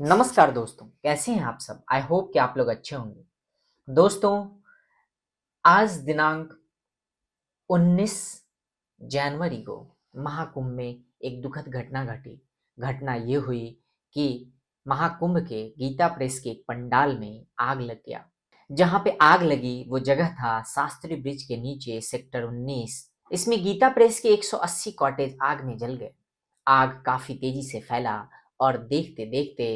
नमस्कार दोस्तों, कैसे हैं आप सब। आई होप कि आप लोग अच्छे होंगे। दोस्तों, आज दिनांक 19 जनवरी को महाकुंभ में एक दुखद घटना घटी। घटना ये हुई कि महाकुंभ के गीता प्रेस के एक पंडाल में आग लग गया। जहां पे आग लगी वो जगह था शास्त्री ब्रिज के नीचे सेक्टर 19। इसमें गीता प्रेस के 180 कॉटेज आग में जल गए। आग काफी तेजी से फैला और देखते देखते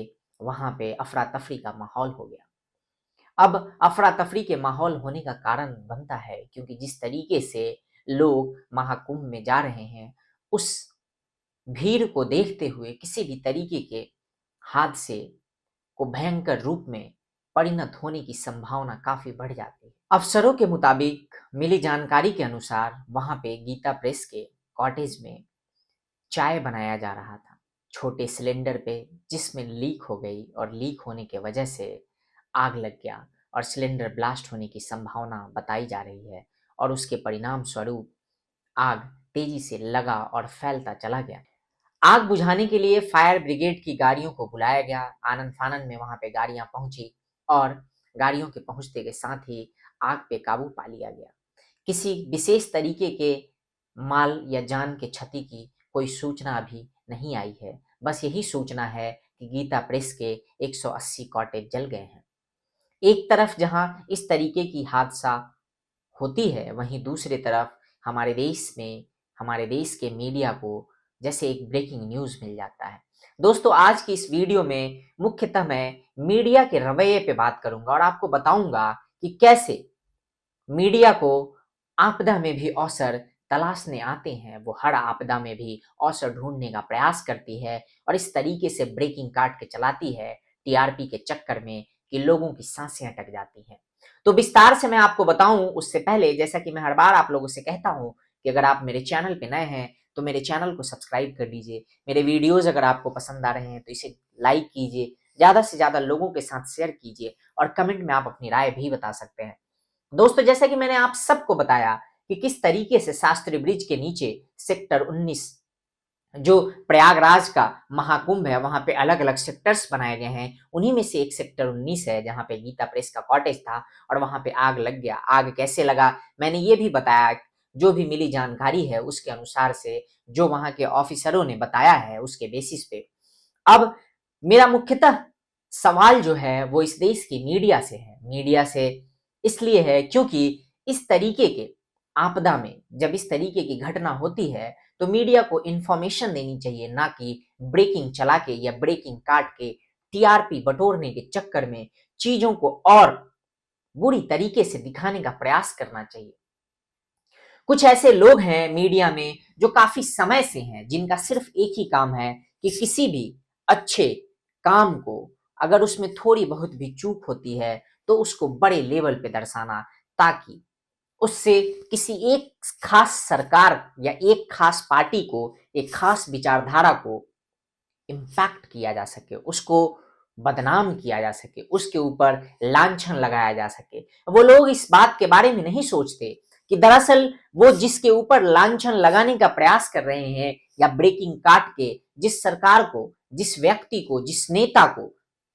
वहां पे अफरा तफरी का माहौल हो गया। अब अफरा तफरी के माहौल होने का कारण बनता है क्योंकि जिस तरीके से लोग महाकुंभ में जा रहे हैं, उस भीड़ को देखते हुए किसी भी तरीके के हादसे को भयंकर रूप में परिणत होने की संभावना काफी बढ़ जाती है। अफसरों के मुताबिक मिली जानकारी के अनुसार वहां पे गीता प्रेस के कॉटेज में चाय बनाया जा रहा था छोटे सिलेंडर पे, जिसमें लीक हो गई और लीक होने के वजह से आग लग गया और सिलेंडर ब्लास्ट होने की संभावना बताई जा रही है। और उसके परिणाम स्वरूप आग तेजी से लगा और फैलता चला गया। आग बुझाने के लिए फायर ब्रिगेड की गाड़ियों को बुलाया गया। आनन फानन में वहां पे गाड़ियां पहुंची और गाड़ियों के पहुंचते के साथ ही आग पे काबू पा लिया गया। किसी विशेष तरीके के माल या जान के क्षति की कोई सूचना अभी नहीं आई है। बस यही सूचना है कि गीता प्रेस के 180 कॉटेज जल गए हैं। एक तरफ जहां इस तरीके की हादसा होती है, वहीं दूसरी तरफ हमारे देश के मीडिया को जैसे एक ब्रेकिंग न्यूज मिल जाता है। दोस्तों, आज की इस वीडियो में मुख्यतः मैं मीडिया के रवैये पे बात करूंगा और आपको बताऊंगा कि कैसे मीडिया को आपदा में भी अवसर तलाशने आते हैं। वो हर आपदा में भी अवसर ढूंढने का प्रयास करती है और इस तरीके से ब्रेकिंग काट के चलाती है टीआरपी के चक्कर में कि लोगों की सांसें अटक जाती हैं। तो विस्तार से मैं आपको बताऊं उससे पहले, जैसा कि मैं हर बार आप लोगों से कहता हूं कि अगर आप मेरे चैनल पे नए हैं तो मेरे चैनल को सब्सक्राइब कर लीजिए। मेरे वीडियोज अगर आपको पसंद आ रहे हैं तो इसे लाइक कीजिए, ज्यादा से ज्यादा लोगों के साथ शेयर कीजिए और कमेंट में आप अपनी राय भी बता सकते हैं। दोस्तों, जैसा कि मैंने आप सबको बताया कि किस तरीके से शास्त्री ब्रिज के नीचे सेक्टर 19 जो प्रयागराज का महाकुंभ है, वहां पे अलग अलग सेक्टर्स बनाए गए हैं। उन्हीं में से एक सेक्टर 19 है जहां पे गीता प्रेस का कॉटेज था और वहां पे आग लग गया। आग कैसे लगा मैंने ये भी बताया। जो भी मिली जानकारी है उसके अनुसार से जो वहां के ऑफिसरों ने बताया है उसके बेसिस पे अब मेरा मुख्यतः सवाल जो है वो इस देश की मीडिया से है। मीडिया से इसलिए है क्योंकि इस तरीके के आपदा में जब इस तरीके की घटना होती है तो मीडिया को इंफॉर्मेशन देनी चाहिए, ना कि ब्रेकिंग चला के या ब्रेकिंग काट के टीआरपी बटोरने के चक्कर में चीजों को और बुरी तरीके से दिखाने का प्रयास करना चाहिए। कुछ ऐसे लोग हैं मीडिया में जो काफी समय से हैं, जिनका सिर्फ एक ही काम है कि किसी भी अच्छे काम को अगर उसमें थोड़ी बहुत भी चूक होती है तो उसको बड़े लेवल पे दर्शाना, ताकि उससे किसी एक खास सरकार या एक खास पार्टी को, एक खास विचारधारा को इम्पैक्ट किया जा सके, उसको बदनाम किया जा सके, उसके ऊपर लांछन लगाया जा सके। वो लोग इस बात के बारे में नहीं सोचते कि दरअसल वो जिसके ऊपर लांछन लगाने का प्रयास कर रहे हैं या ब्रेकिंग काट के जिस सरकार को, जिस व्यक्ति को, जिस नेता को,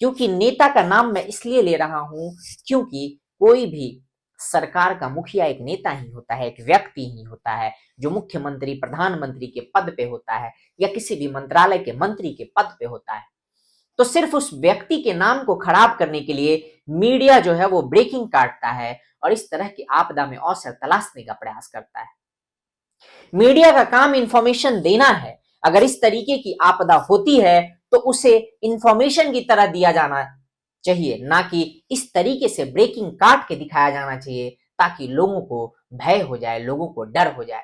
क्योंकि नेता का नाम मैं इसलिए ले रहा हूं क्योंकि कोई भी सरकार का मुखिया एक नेता ही होता है, एक व्यक्ति ही होता है जो मुख्यमंत्री, प्रधानमंत्री के पद पे होता है या किसी भी मंत्रालय के मंत्री के पद पे होता है। तो सिर्फ उस व्यक्ति के नाम को खराब करने के लिए मीडिया जो है वो ब्रेकिंग काटता है और इस तरह की आपदा में अवसर तलाशने का प्रयास करता है। मीडिया का काम इंफॉर्मेशन देना है। अगर इस तरीके की आपदा होती है तो उसे इंफॉर्मेशन की तरह दिया जाना चाहिए, ना कि इस तरीके से ब्रेकिंग काट के दिखाया जाना चाहिए ताकि लोगों को भय हो जाए, लोगों को डर हो जाए।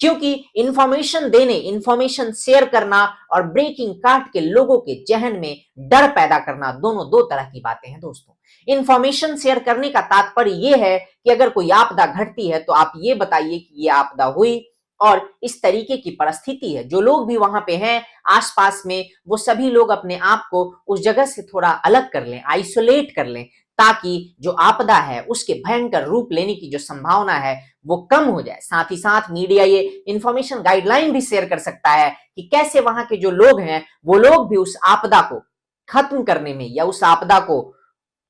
क्योंकि इंफॉर्मेशन देने, इंफॉर्मेशन शेयर करना और ब्रेकिंग काट के लोगों के जहन में डर पैदा करना, दोनों दो तरह की बातें हैं दोस्तों। इंफॉर्मेशन शेयर करने का तात्पर्य यह है कि अगर कोई आपदा घटती है तो आप ये बताइए कि ये आपदा हुई और इस तरीके की परिस्थिति है। जो लोग भी वहां पे हैं आसपास में, वो सभी लोग अपने आप को उस जगह से थोड़ा अलग कर लें, आइसोलेट कर लें, ताकि जो आपदा है उसके भयंकर रूप लेने की जो संभावना है वो कम हो जाए। साथ ही साथ मीडिया ये इंफॉर्मेशन गाइडलाइन भी शेयर कर सकता है कि कैसे वहां के जो लोग हैं वो लोग भी उस आपदा को खत्म करने में या उस आपदा को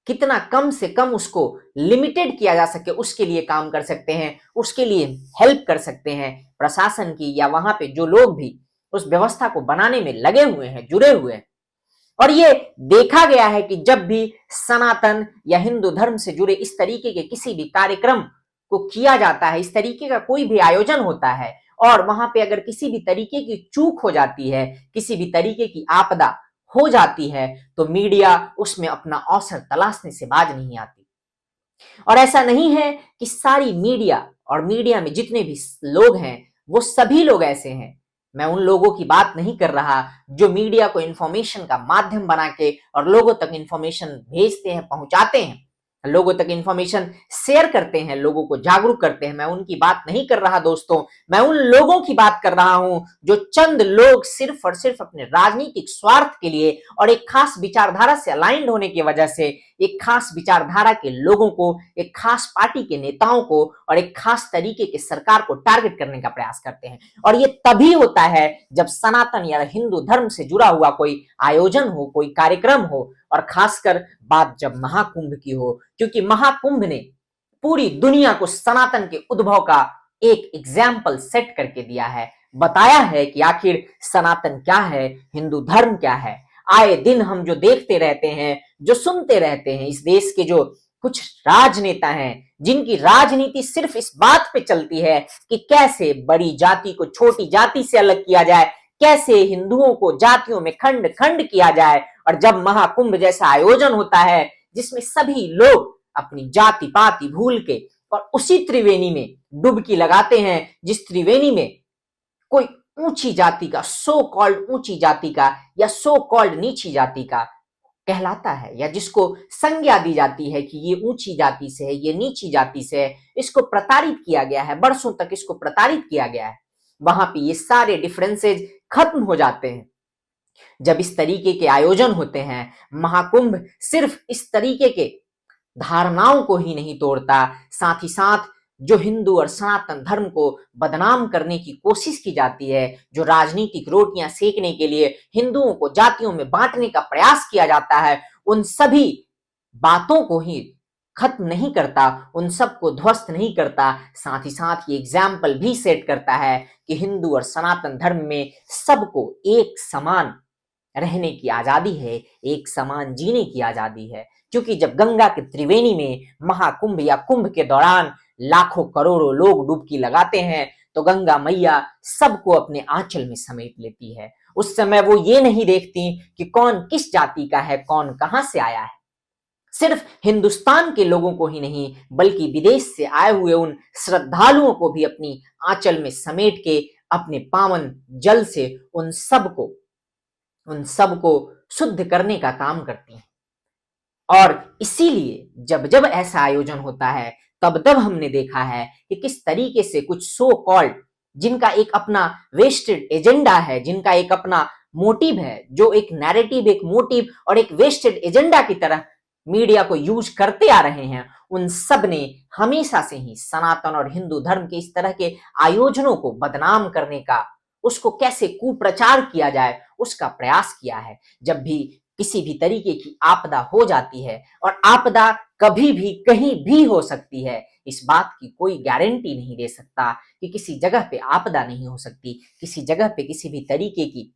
कितना कम से कम उसको लिमिटेड किया जा सके उसके लिए काम कर सकते हैं, उसके लिए हेल्प कर सकते हैं प्रशासन की, या वहां पे जो लोग भी उस व्यवस्था को बनाने में लगे हुए हैं, जुड़े हुए हैं। और ये देखा गया है कि जब भी सनातन या हिंदू धर्म से जुड़े इस तरीके के किसी भी कार्यक्रम को किया जाता है, इस तरीके का कोई भी आयोजन होता है और वहां पे अगर किसी भी तरीके की चूक हो जाती है, किसी भी तरीके की आपदा हो जाती है, तो मीडिया उसमें अपना अवसर तलाशने से बाज नहीं आती। और ऐसा नहीं है कि सारी मीडिया और मीडिया में जितने भी लोग हैं वो सभी लोग ऐसे हैं। मैं उन लोगों की बात नहीं कर रहा जो मीडिया को इंफॉर्मेशन का माध्यम बना के और लोगों तक इंफॉर्मेशन भेजते हैं, पहुंचाते हैं, लोगों तक इंफॉर्मेशन शेयर करते हैं, लोगों को जागरूक करते हैं। मैं उनकी बात नहीं कर रहा दोस्तों, मैं उन लोगों की बात कर रहा हूं जो चंद लोग सिर्फ और सिर्फ अपने राजनीतिक स्वार्थ के लिए और एक खास विचारधारा से अलाइंड होने की वजह से एक खास विचारधारा के लोगों को, एक खास पार्टी के नेताओं को और एक खास तरीके के सरकार को टारगेट करने का प्रयास करते हैं। और ये तभी होता है जब सनातन या हिंदू धर्म से जुड़ा हुआ कोई आयोजन हो, कोई कार्यक्रम हो, और खासकर बात जब महाकुंभ की हो, क्योंकि महाकुंभ ने पूरी दुनिया को सनातन के उद्भव का एक एग्जाम्पल सेट करके दिया है, बताया है कि आखिर सनातन क्या है, हिंदू धर्म क्या है। आए दिन हम जो देखते रहते हैं, जो सुनते रहते हैं, इस देश के जो कुछ राजनेता हैं जिनकी राजनीति सिर्फ इस बात पे चलती है कि कैसे बड़ी जाति को छोटी जाति से अलग किया जाए, कैसे हिंदुओं को जातियों में खंड खंड किया जाए। और जब महाकुंभ जैसा आयोजन होता है जिसमें सभी लोग अपनी जाति पाति भूल के और उसी त्रिवेणी में डुबकी लगाते हैं जिस त्रिवेणी में कोई ऊंची जाति का, सो कॉल्ड ऊंची जाति का या सो कॉल्ड नीची जाति का कहलाता है, या जिसको संज्ञा दी जाती है कि ये ऊंची जाति से है, ये नीची जाति से है, इसको प्रताड़ित किया गया है, बरसों तक इसको प्रताड़ित किया गया है, वहां पे ये सारे डिफरेंसेज खत्म हो जाते हैं जब इस तरीके के आयोजन होते हैं। महाकुंभ सिर्फ इस तरीके के धारणाओं को ही नहीं तोड़ता, साथ ही साथ जो हिंदू और सनातन धर्म को बदनाम करने की कोशिश की जाती है, जो राजनीतिक रोटियां सेकने के लिए हिंदुओं को जातियों में बांटने का प्रयास किया जाता है, उन सभी बातों को ही खत्म नहीं करता, उन सबको ध्वस्त नहीं करता, साथ ही साथ ये एग्जाम्पल भी सेट करता है कि हिंदू और सनातन धर्म में सबको एक समान रहने की आजादी है, एक समान जीने की आजादी है। क्योंकि जब गंगा के त्रिवेणी में महाकुंभ या कुंभ के दौरान लाखों करोड़ों लोग डुबकी लगाते हैं तो गंगा मैया सबको अपने आंचल में समेट लेती है। उस समय वो ये नहीं देखती कि कौन किस जाति का है, कौन कहां से आया है। सिर्फ हिंदुस्तान के लोगों को ही नहीं बल्कि विदेश से आए हुए उन श्रद्धालुओं को भी अपनी आंचल में समेट के अपने पावन जल से उन सबको शुद्ध करने का काम करती हैं। और इसीलिए जब जब ऐसा आयोजन होता है तब तब हमने देखा है कि किस तरीके से कुछ सो कॉल्ड, जिनका एक अपना वेस्टेड एजेंडा है, जिनका एक अपना मोटिव है, जो एक नैरेटिव, एक मोटिव और एक वेस्टेड एजेंडा की तरह मीडिया को यूज करते आ रहे हैं, उन सब ने हमेशा से ही सनातन और हिंदू धर्म के इस तरह के आयोजनों को बदनाम करने का, उसको कैसे कुप्रचार किया जाए उसका प्रयास किया है। जब भी किसी भी तरीके की आपदा हो जाती है, और आपदा कभी भी कहीं भी हो सकती है, इस बात की कोई गारंटी नहीं दे सकता कि किसी जगह पे आपदा नहीं हो सकती, किसी जगह पे किसी भी तरीके की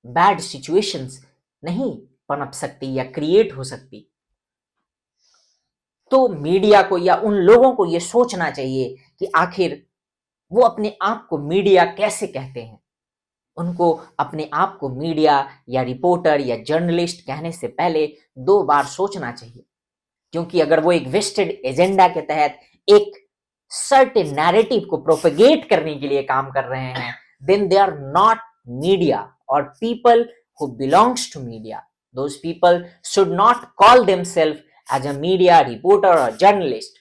बैड सिचुएशंस नहीं पनप सकती या क्रिएट हो सकती। तो मीडिया को या उन लोगों को यह सोचना चाहिए कि आखिर वो अपने आप को मीडिया कैसे कहते हैं। उनको अपने आप को मीडिया या रिपोर्टर या जर्नलिस्ट कहने से पहले 2 बार सोचना चाहिए, क्योंकि अगर वो एक वेस्टेड एजेंडा के तहत एक सर्टेन नैरेटिव को प्रोपेगेट करने के लिए काम कर रहे हैं, then they are not media और people who belongs to media, those people should not call themselves as a media reporter और जर्नलिस्ट।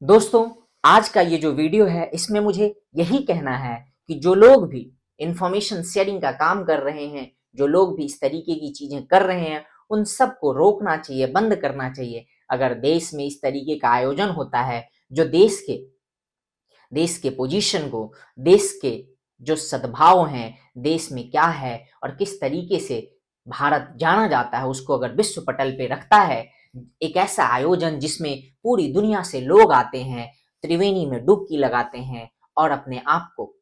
दोस्तों, आज का ये जो वीडियो है इसमें मुझे यही कहना है कि जो लोग भी इंफॉर्मेशन शेयरिंग का काम कर रहे हैं, जो लोग भी इस तरीके की चीजें कर रहे हैं, उन सबको रोकना चाहिए, बंद करना चाहिए। अगर देश में इस तरीके का आयोजन होता है जो देश के पोजीशन को, देश के जो सद्भाव हैं, देश में क्या है और किस तरीके से भारत जाना जाता है उसको अगर विश्व पटल पे रखता है, एक ऐसा आयोजन जिसमें पूरी दुनिया से लोग आते हैं, त्रिवेणी में डुबकी लगाते हैं और अपने आप को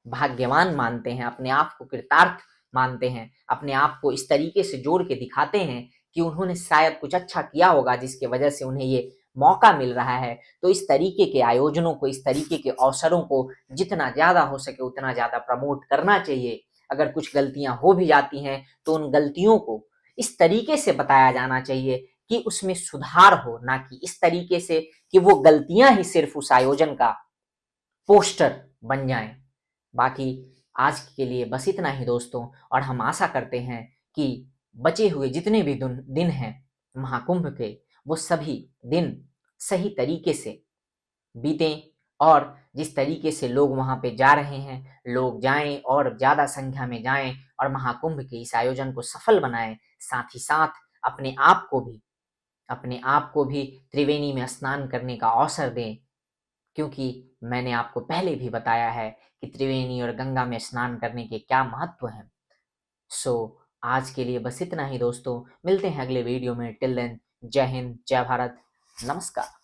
भाग्यवान मानते हैं, अपने आप को कृतार्थ मानते हैं, अपने आप को इस तरीके से जोड़ के दिखाते हैं कि उन्होंने शायद कुछ अच्छा किया होगा जिसकी वजह से उन्हें ये मौका मिल रहा है। तो इस तरीके के आयोजनों को, इस तरीके के अवसरों को जितना ज़्यादा हो सके उतना ज़्यादा प्रमोट करना चाहिए। अगर कुछ गलतियां हो भी जाती हैं तो उन गलतियों को इस तरीके से बताया जाना चाहिए कि उसमें सुधार हो, ना कि इस तरीके से कि वो गलतियां ही सिर्फ उस आयोजन का पोस्टर बन जाएं। बाकी आज के लिए बस इतना ही दोस्तों, और हम आशा करते हैं कि बचे हुए जितने भी दिन हैं महाकुंभ के, वो सभी दिन सही तरीके से बीतें और जिस तरीके से लोग वहां पे जा रहे हैं, लोग जाएं और ज्यादा संख्या में जाएं और महाकुंभ के इस आयोजन को सफल बनाएं। साथ ही साथ अपने आप को भी त्रिवेणी में स्नान करने का अवसर दें, क्योंकि मैंने आपको पहले भी बताया है कि त्रिवेणी और गंगा में स्नान करने के क्या महत्व हैं। सो आज के लिए बस इतना ही दोस्तों, मिलते हैं अगले वीडियो में। टिल देन, जय हिंद, जय भारत, नमस्कार।